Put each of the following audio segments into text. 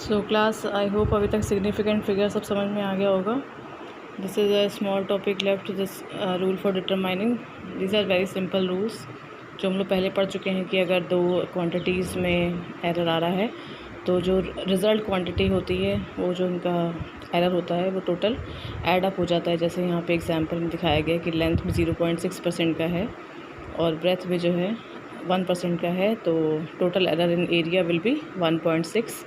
So class, I hope अभी तक significant figure सब समझ में आ गया होगा. This is a small topic left. This rule for determining. This are very simple rules जो हम लोग पहले पढ़ चुके हैं कि अगर दो क्वांटिटीज़ में एरर आ रहा है तो जो रिज़ल्ट क्वांटिटी होती है वो जो उनका एरर होता है वो टोटल ऐड अप हो जाता है. जैसे यहाँ पे एग्जांपल में दिखाया गया कि लेंथ भी 0.6% का है और ब्रेथ भी जो है 1% का है, तो total error in area will be 1.6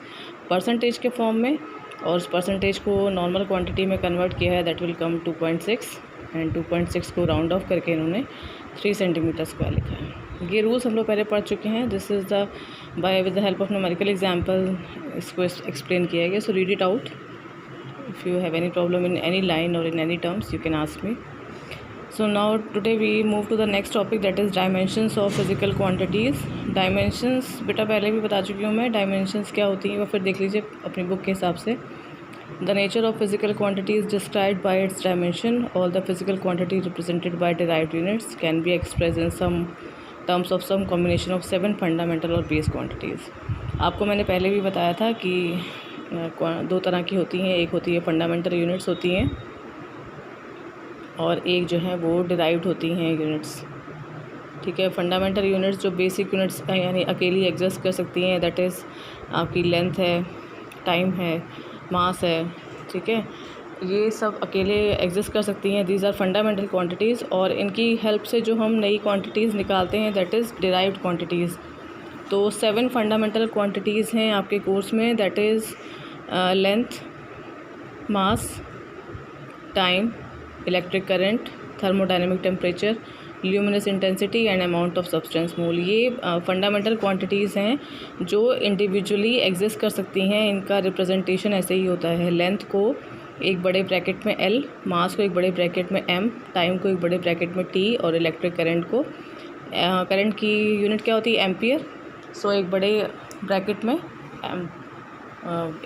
percentage के फॉर्म में, और उस परसेंटेज को नॉर्मल क्वांटिटी में कन्वर्ट किया है, दैट विल कम 2.6 एंड 2.6 को राउंड ऑफ करके इन्होंने 3 सेंटीमीटर स्क्वायर लिखा है. ये रूल्स हम लोग पहले पढ़ चुके हैं. This is the by with the help of numerical example इसको एक्सप्लेन किया गया. So read it out. If you have any problem in any line or in any terms you can ask me. So now today we move to the next topic, that is dimensions of physical quantities. Dimensions बेटा पहले भी बता चुकी हूँ मैं. dimensions क्या होती हैं वो फिर देख लीजिए अपनी बुक के हिसाब से. The nature of physical quantity is described by its dimension. All the physical quantity represented by derived units can be expressed in some terms of some combination of 7 fundamental और base quantities. आपको मैंने पहले भी बताया था कि दो तरह की होती हैं. एक होती है फंडामेंटल यूनिट्स होती हैं और एक जो है वो डिराइव्ड होती हैं यूनिट्स. ठीक है. फंडामेंटल यूनिट्स जो बेसिक यूनिट्स यानी अकेली एग्जिस्ट कर सकती हैं, दैट इज़ आपकी लेंथ है, टाइम है, मास है. ठीक है. ये सब अकेले एग्जिस्ट कर सकती हैं. दीज आर फंडामेंटल क्वांटिटीज़, और इनकी हेल्प से जो हम नई क्वांटिटीज़ निकालते हैं दैट इज़ डिराइव्ड क्वांटिटीज़. तो 7 फंडामेंटल क्वांटिटीज़ हैं आपके कोर्स में, that is length, mass, time, electric current, thermodynamic temperature, luminous intensity and amount of substance mole. ये फंडामेंटल क्वांटिटीज़ हैं जो इंडिविजुअली एग्जिस्ट कर सकती हैं. इनका रिप्रेजेंटेशन ऐसे ही होता है. लेंथ को एक बड़े ब्रैकेट में L, मास को एक बड़े ब्रैकेट में M, टाइम को एक बड़े ब्रैकेट में T, और इलेक्ट्रिक करंट को करंट की यूनिट क्या होती है, एम्पियर. सो एक बड़े ब्रैकेट में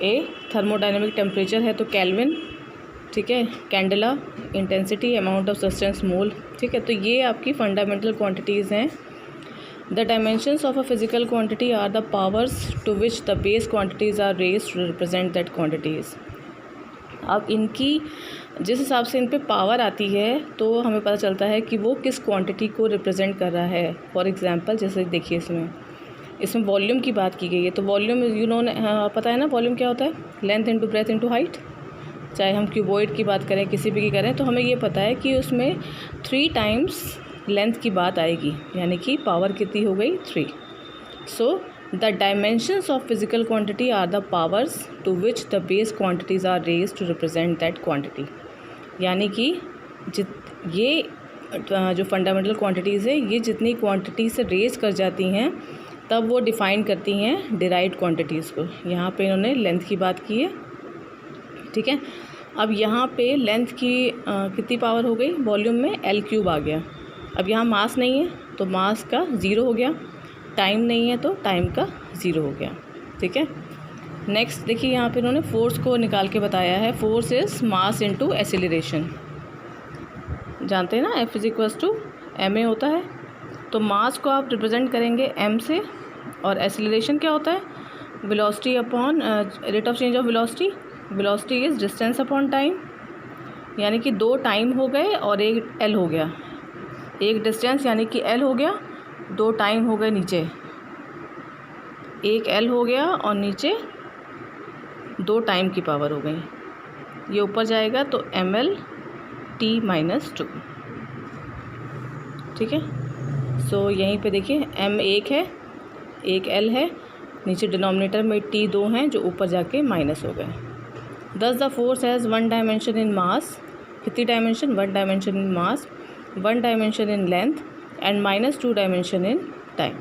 A. थर्मोडायनेमिक टेम्परेचर है तो केल्विन. ठीक है. Candela, intensity, amount of substance mole. ठीक है. तो ये आपकी फंडामेंटल क्वांटिटीज़ हैं. The dimensions of a physical quantity are the powers to which the base quantities are raised to represent that quantities. अब इनकी जिस हिसाब से इन पे पावर आती है तो हमें पता चलता है कि वो किस क्वांटिटी को रिप्रेजेंट कर रहा है. फॉर एग्जांपल जैसे देखिए इसमें वॉल्यूम की बात की गई है. तो वॉल्यूम पता है ना वॉल्यूम क्या होता है, length into breadth into height. चाहे हम क्यूबॉइड की बात करें, किसी भी की करें, तो हमें ये पता है कि उसमें 3 टाइम्स लेंथ की बात आएगी, यानी कि पावर कितनी हो गई, 3. So the dimensions of physical quantity are the powers to which the base quantities are raised to represent that quantity. यानी कि ये जो फंडामेंटल क्वांटिटीज़ है, ये जितनी क्वांटिटी से रेज कर जाती हैं तब वो डिफ़ाइन करती हैं डिराइव्ड क्वांटिटीज़ को. यहाँ पे इन्होंने लेंथ की बात की है. ठीक है. अब यहाँ पे लेंथ की कितनी पावर हो गई, वॉल्यूम में L³ आ गया. अब यहाँ मास नहीं है तो मास का 0 हो गया. टाइम नहीं है तो टाइम का 0 हो गया. ठीक है. नेक्स्ट देखिए यहाँ पे इन्होंने फोर्स को निकाल के बताया है. Force is mass into acceleration. जानते हैं ना F=ma होता है. तो मास को आप रिप्रेजेंट करेंगे m से, और एक्सीलरेशन क्या होता है, velocity upon rate of change of velocity. Velocity is distance upon time. यानी कि 2 टाइम हो गए और एक L हो गया. एक डिस्टेंस यानी कि L हो गया, 2 टाइम हो गए नीचे, एक L हो गया और नीचे 2 टाइम की पावर हो गई. ये ऊपर जाएगा तो mL/t-2. ठीक है. सो यहीं पे देखिए m 1 है, एक L है, नीचे डिनोमिनेटर में T 2 हैं जो ऊपर जाके माइनस हो गए. Thus the force has 1 dimension in mass. कितनी dimension, 1 dimension in mass, 1 dimension in length and -2 dimension in time.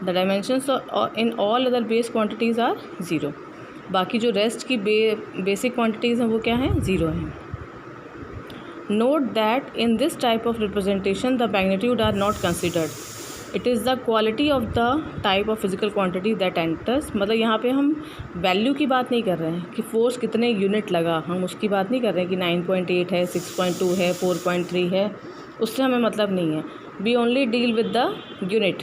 The dimensions in all other base quantities are 0. बाकी जो रेस्ट की बेसिक क्वांटिटीज़ हैं वो क्या हैं, 0 हैं. Note that in this type of representation the magnitude are not considered. It is the quality of the type of physical quantity that enters. मतलब यहाँ पे हम वैल्यू की बात नहीं कर रहे हैं कि फोर्स कितने यूनिट लगा, हम उसकी बात नहीं कर रहे हैं कि 9.8 है, 6.2 है, 4.3 है, उससे हमें मतलब नहीं है. We only deal with the unit.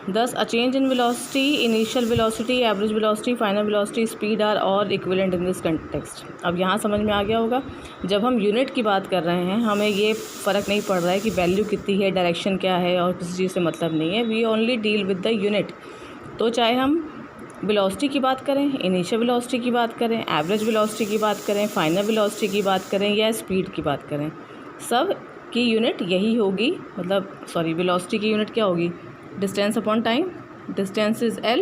Thus, a change in velocity, initial velocity, average velocity, final velocity, speed are all equivalent in this context. अब यहाँ समझ में आ गया होगा, जब हम यूनिट की बात कर रहे हैं हमें ये फ़र्क नहीं पड़ रहा है कि वैल्यू कितनी है, डायरेक्शन क्या है, और किसी चीज़ से मतलब नहीं है. We only deal with the unit. तो चाहे हम वेलोसिटी की बात करें, इनिशियल वेलोसिटी की बात करें, एवरेज वेलोसिटी की बात करें, फाइनल वेलोसिटी की बात करें या स्पीड की बात करें, सब की यूनिट यही होगी. वेलोसिटी की यूनिट क्या होगी? Distance upon time. Distance is l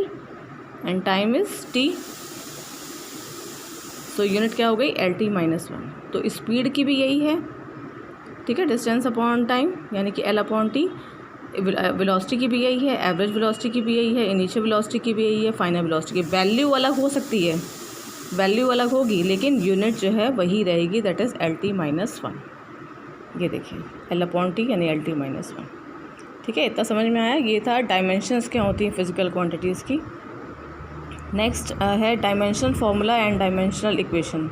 and time is t. So unit क्या हो गई? LT-1. तो स्पीड की भी यही है, ठीक है, डिस्टेंस अपॉन टाइम यानी कि l अपॉन t. वेलोसिटी की भी यही है, एवरेज वेलोसिटी की भी यही है, इनिशियल वेलोसिटी की भी यही है, फाइनल वेलोसिटी की. वैल्यू अलग हो सकती है, वैल्यू अलग होगी, लेकिन यूनिट जो है वही रहेगी, दैट इज़ LT-1. ये देखिए l अपॉन t यानी LT-1. ठीक है, इतना समझ में आया. ये था डायमेंशंस क्या होती हैं फिजिकल क्वांटिटीज़ की. नेक्स्ट है dimensional formula and dimensional equation.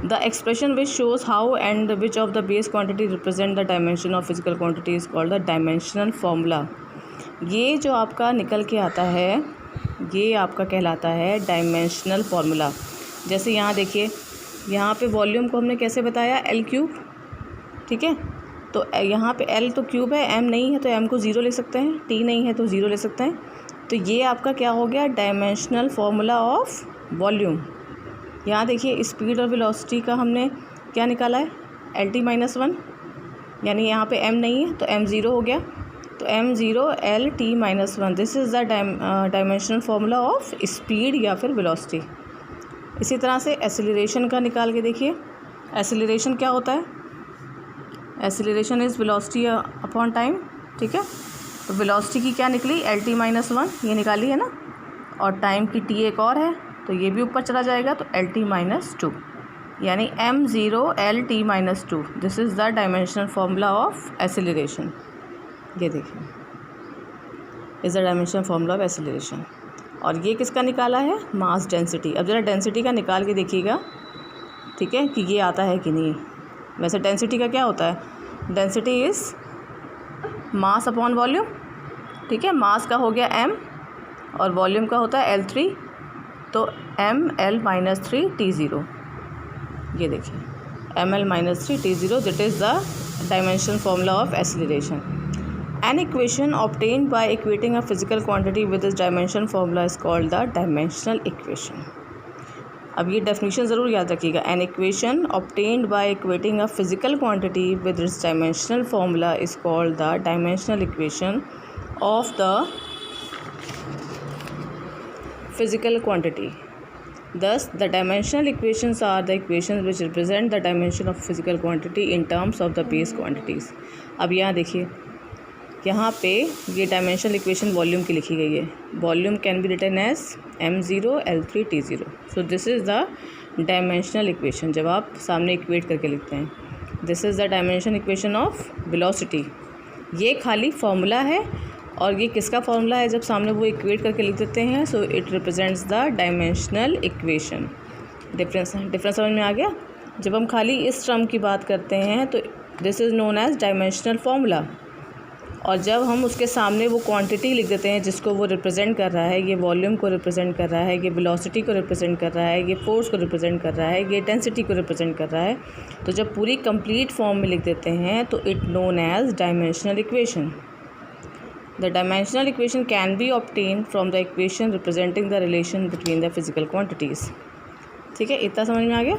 The expression which shows how and which of the base quantity represent the dimension of physical quantity is called the dimensional formula. ये जो आपका निकल के आता है ये आपका कहलाता है डायमेंशनल फार्मूला. जैसे यहाँ देखिए, यहाँ पे वॉल्यूम को हमने कैसे बताया? L3. ठीक है, तो यहाँ पे L तो क्यूब है, M नहीं है तो M को 0 ले सकते हैं, T नहीं है तो 0 ले सकते हैं. तो ये आपका क्या हो गया? Dimensional formula of volume. यहाँ देखिए स्पीड और वेलोसिटी का हमने क्या निकाला है? LT-1. यानी यहाँ पे M नहीं है तो M 0 हो गया, तो M 0 LT-1. This is the dimensional formula of speed या फिर वेलोसिटी. इसी तरह से एसिलरेशन का निकाल के देखिए. एसिलरेशन क्या होता है? Acceleration is velocity upon time. ठीक है, तो वेलोसिटी की क्या निकली? LT-1 ये निकाली है ना, और टाइम की T एक और है तो ये भी ऊपर चला जाएगा, तो LT-2 यानी M 0 LT-2. This is the dimensional formula of acceleration. ये देखिए is the dimensional formula of acceleration. और ये किसका निकाला है? Mass density. अब ज़रा डेंसिटी का निकाल के देखिएगा, ठीक है, कि ये आता है कि नहीं. वैसे डेंसिटी का क्या होता है? Density is mass upon volume. ठीक है, मास का हो गया m और वॉल्यूम का होता है L3, तो ml-3 T0. ये देखिए ml-3 T0, that is the dimensional formula of acceleration. An equation obtained by equating a physical quantity with this dimensional formula is called the dimensional equation. अब ये definition ज़रूर याद रखिएगा. An equation obtained by equating a physical quantity with this dimensional formula is called the dimensional equation of the physical quantity. Thus, the dimensional equations are the equations which represent the dimension of physical quantity in terms of the base quantities. अब यहाँ देखिए, यहाँ पे ये dimensional equation volume की लिखी गई है. Volume can be written as M0 L3 T0. So this is the dimensional equation जब आप सामने इक्वेट करके लिखते हैं. This is the dimensional equation of velocity. ये खाली फार्मूला है, और ये किसका फार्मूला है? जब सामने वो इक्वेट करके लिख देते हैं, so it represents the dimensional equation. Difference समझ में आ गया. जब हम खाली इस टर्म की बात करते हैं तो this is known as dimensional formula, और जब हम उसके सामने वो क्वांटिटी लिख देते हैं जिसको वो रिप्रेजेंट कर रहा है, ये वॉल्यूम को रिप्रेजेंट कर रहा है, ये वेलोसिटी को रिप्रेजेंट कर रहा है, ये फोर्स को रिप्रेजेंट कर रहा है, ये डेंसिटी को रिप्रेजेंट कर रहा है, तो जब पूरी कंप्लीट फॉर्म में लिख देते हैं तो it known as dimensional equation. The dimensional equation can be obtained from the equation representing the relation between the physical quantities. ठीक है, इतना समझ में आ गया.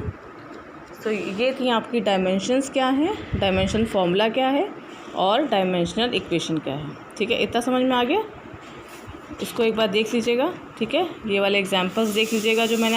तो ये थी आपकी डायमेंशंस क्या हैं, डायमेंशनल फार्मूला क्या है, और डायमेंशनल इक्वेशन क्या है. ठीक है, इतना समझ में आ गया. इसको एक बार देख लीजिएगा. ठीक है, ये वाले एग्जांपल्स देख लीजिएगा जो मैंने